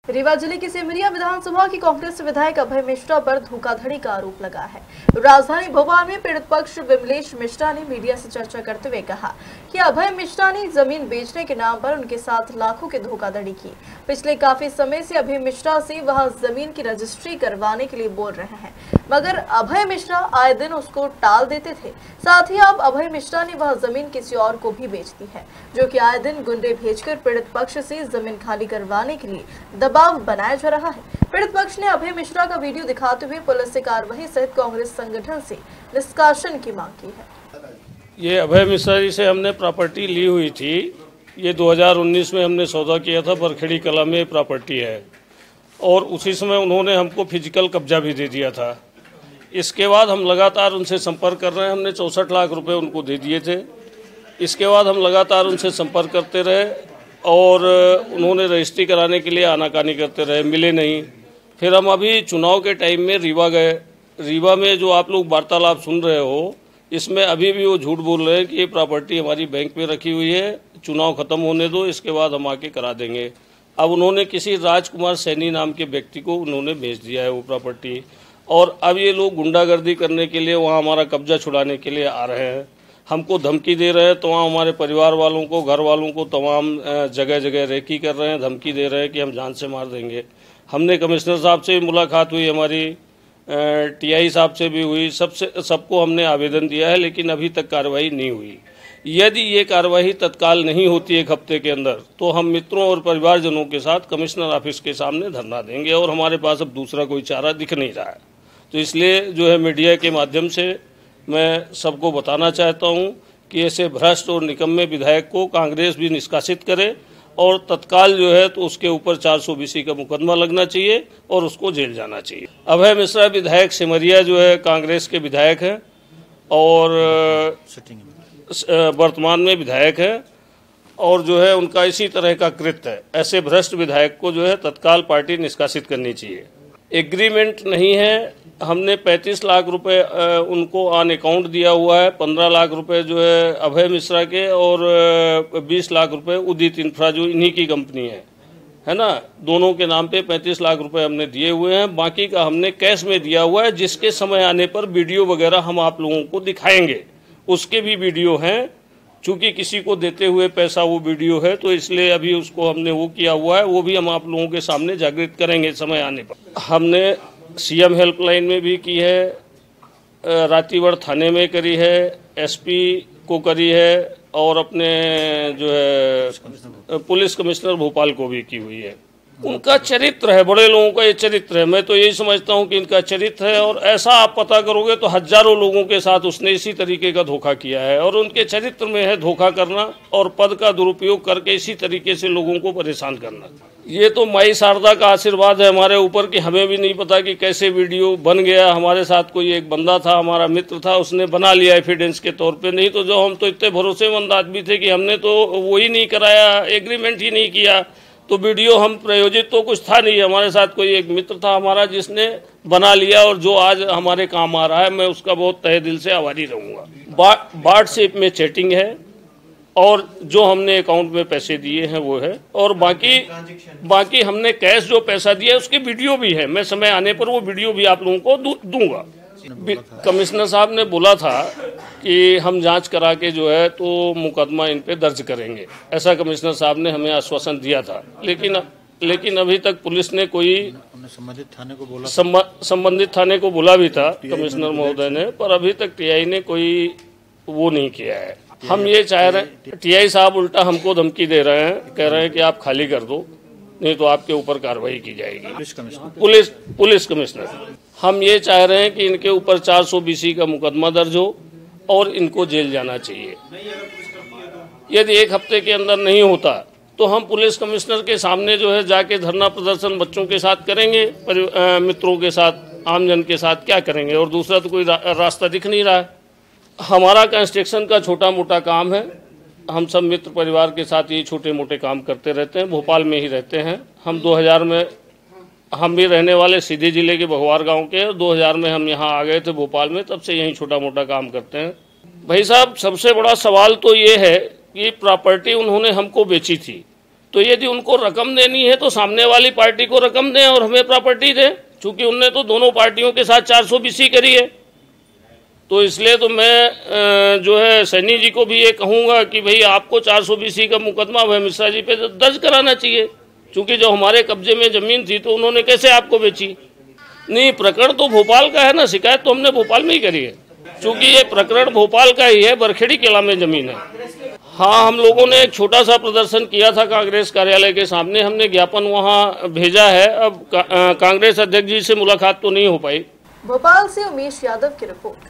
रीवा जिले की सिमरिया विधानसभा की कांग्रेस विधायक अभय मिश्रा पर धोखाधड़ी का आरोप लगा है। राजधानी भोपाल में पीड़ित पक्ष विमलेश मिश्रा ने मीडिया से चर्चा करते हुए कहा कि अभय मिश्रा ने जमीन बेचने के नाम पर उनके साथ लाखों की धोखाधड़ी की। पिछले काफी समय से अभय मिश्रा से वह जमीन की रजिस्ट्री करवाने के लिए बोल रहे हैं, मगर अभय मिश्रा आए दिन उसको टाल देते थे। साथ ही अब अभय मिश्रा ने वह जमीन किसी और को भी बेच दी है, जो कि आए दिन गुंडे भेजकर पीड़ित पक्ष से जमीन खाली करवाने के लिए दबाव बनाया जा रहा है। पीड़ित पक्ष ने अभय मिश्रा का वीडियो दिखाते हुए पुलिस से कार्रवाई सहित कांग्रेस संगठन से निष्कासन की मांग की है। ये अभय मिश्रा जी से हमने प्रॉपर्टी ली हुई थी। ये 2019 में हमने सौदा किया था। बरखेड़ी कला में प्रॉपर्टी है और उसी समय उन्होंने हमको फिजिकल कब्जा भी दे दिया था। इसके बाद हम लगातार उनसे संपर्क कर रहे हैं। हमने 64 लाख रुपए उनको दे दिए थे। इसके बाद हम लगातार उनसे संपर्क करते रहे और उन्होंने रजिस्ट्री कराने के लिए आनाकानी करते रहे, मिले नहीं। फिर हम अभी चुनाव के टाइम में रीवा गए। रीवा में जो आप लोग वार्तालाप सुन रहे हो, इसमें अभी भी वो झूठ बोल रहे हैं कि ये प्रॉपर्टी हमारी बैंक में रखी हुई है, चुनाव खत्म होने दो, इसके बाद हम आके करा देंगे। अब उन्होंने किसी राजकुमार सैनी नाम के व्यक्ति को उन्होंने बेच दिया है वो प्रॉपर्टी, और अब ये लोग गुंडागर्दी करने के लिए वहाँ हमारा कब्जा छुड़ाने के लिए आ रहे हैं। हमको धमकी दे रहे हैं, तो वहाँ हमारे परिवार वालों को, घर वालों को तमाम जगह जगह रेकी कर रहे हैं, धमकी दे रहे हैं कि हम जान से मार देंगे। हमने कमिश्नर साहब से भी मुलाकात हुई, हमारी टीआई साहब से भी हुई, सबको हमने आवेदन दिया है, लेकिन अभी तक कार्रवाई नहीं हुई। यदि ये कार्रवाई तत्काल नहीं होती एक हफ्ते के अंदर, तो हम मित्रों और परिवारजनों के साथ कमिश्नर ऑफिस के सामने धरना देंगे, और हमारे पास अब दूसरा कोई चारा दिख नहीं रहा है। तो इसलिए जो है मीडिया के माध्यम से मैं सबको बताना चाहता हूं कि ऐसे भ्रष्ट और निकम्मे विधायक को कांग्रेस भी निष्कासित करे, और तत्काल जो है तो उसके ऊपर 420 का मुकदमा लगना चाहिए और उसको जेल जाना चाहिए। अभय मिश्रा विधायक सिमरिया जो है कांग्रेस के विधायक हैं और वर्तमान में विधायक है, और जो है उनका इसी तरह का कृत्य है। ऐसे भ्रष्ट विधायक को जो है तत्काल पार्टी निष्कासित करनी चाहिए। एग्रीमेंट नहीं है। हमने 35 लाख रुपए उनको ऑन अकाउंट दिया हुआ है। 15 लाख रुपए जो है अभय मिश्रा के, और 20 लाख रुपए उदित इंफ्रा जो इन्हीं की कंपनी है ना, दोनों के नाम पे 35 लाख रुपए हमने दिए हुए हैं। बाकी का हमने कैश में दिया हुआ है, जिसके समय आने पर वीडियो वगैरह हम आप लोगों को दिखाएंगे। उसके भी वीडियो हैं, चूंकि किसी को देते हुए पैसा वो वीडियो है, तो इसलिए अभी उसको हमने वो किया हुआ है, वो भी हम आप लोगों के सामने जागृत करेंगे समय आने पर। हमने सीएम हेल्पलाइन में भी की है, रातीवड़ थाने में करी है, एसपी को करी है, और अपने जो है पुलिस कमिश्नर भोपाल को भी की हुई है। उनका चरित्र है, बड़े लोगों का ये चरित्र है। मैं तो यही समझता हूं कि इनका चरित्र है, और ऐसा आप पता करोगे तो हजारों लोगों के साथ उसने इसी तरीके का धोखा किया है, और उनके चरित्र में है धोखा करना और पद का दुरुपयोग करके इसी तरीके से लोगों को परेशान करना। ये तो माई शारदा का आशीर्वाद है हमारे ऊपर कि हमें भी नहीं पता कि कैसे वीडियो बन गया। हमारे साथ कोई एक बंदा था, हमारा मित्र था, उसने बना लिया एविडेंस के तौर पे। नहीं तो जो हम तो इतने भरोसेमंद आदमी थे कि हमने तो वो ही नहीं कराया, एग्रीमेंट ही नहीं किया, तो वीडियो हम प्रयोजित तो कुछ था नहीं। हमारे साथ कोई एक मित्र था हमारा जिसने बना लिया, और जो आज हमारे काम आ रहा है। मैं उसका बहुत तहे दिल से आभारी रहूँगा। व्हाट्सएप में चैटिंग है, और जो हमने अकाउंट में पैसे दिए हैं वो है, और बाकी हमने कैश जो पैसा दिया है उसकी वीडियो भी है। मैं समय आने पर वो वीडियो भी आप लोगों को दूंगा। कमिश्नर साहब ने बोला था कि हम जांच करा के जो है तो मुकदमा इन पे दर्ज करेंगे, ऐसा कमिश्नर साहब ने हमें आश्वासन दिया था। लेकिन अभी तक पुलिस ने कोई संबंधित थाने को बोला भी था कमिश्नर महोदय ने, पर अभी तक टीआई ने कोई वो नहीं किया है। हम ये चाह रहे हैं, टीआई साहब उल्टा हमको धमकी दे रहे हैं, कह रहे हैं कि आप खाली कर दो, नहीं तो आपके ऊपर कार्रवाई की जाएगी। Police commissioner. हम ये चाह रहे हैं कि इनके ऊपर 420 का मुकदमा दर्ज हो और इनको जेल जाना चाहिए। यदि एक हफ्ते के अंदर नहीं होता तो हम पुलिस कमिश्नर के सामने जो है जाके धरना प्रदर्शन बच्चों के साथ करेंगे, मित्रों के साथ, आमजन के साथ क्या करेंगे, और दूसरा तो कोई रास्ता दिख नहीं रहा है। हमारा कंस्ट्रक्शन का छोटा मोटा काम है। हम सब मित्र परिवार के साथ ये छोटे मोटे काम करते रहते हैं, भोपाल में ही रहते हैं। हम 2000 में, हम भी रहने वाले सीधी जिले के बघवार गांव के, 2000 में हम यहाँ आ गए थे भोपाल में, तब से यहीं छोटा मोटा काम करते हैं। भाई साहब, सबसे बड़ा सवाल तो ये है कि प्रॉपर्टी उन्होंने हमको बेची थी, तो यदि उनको रकम देनी है तो सामने वाली पार्टी को रकम दें और हमें प्रॉपर्टी दें, चूंकि उनने तो दोनों पार्टियों के साथ 420 करी है। तो इसलिए तो मैं जो है सैनी जी को भी ये कहूँगा कि भाई आपको 420 का मुकदमा अभय मिश्रा जी पे दर्ज कराना चाहिए, क्योंकि जो हमारे कब्जे में ज़मीन थी तो उन्होंने कैसे आपको बेची। नहीं, प्रकरण तो भोपाल का है ना, शिकायत तो हमने भोपाल में ही करी है, क्योंकि ये प्रकरण भोपाल का ही है, बरखेड़ी किला में ज़मीन है। हाँ, हम लोगों ने एक छोटा सा प्रदर्शन किया था कांग्रेस कार्यालय के सामने, हमने ज्ञापन वहाँ भेजा है। अब कांग्रेस अध्यक्ष जी से मुलाकात तो नहीं हो पाई। भोपाल से उमेश यादव की रिपोर्ट।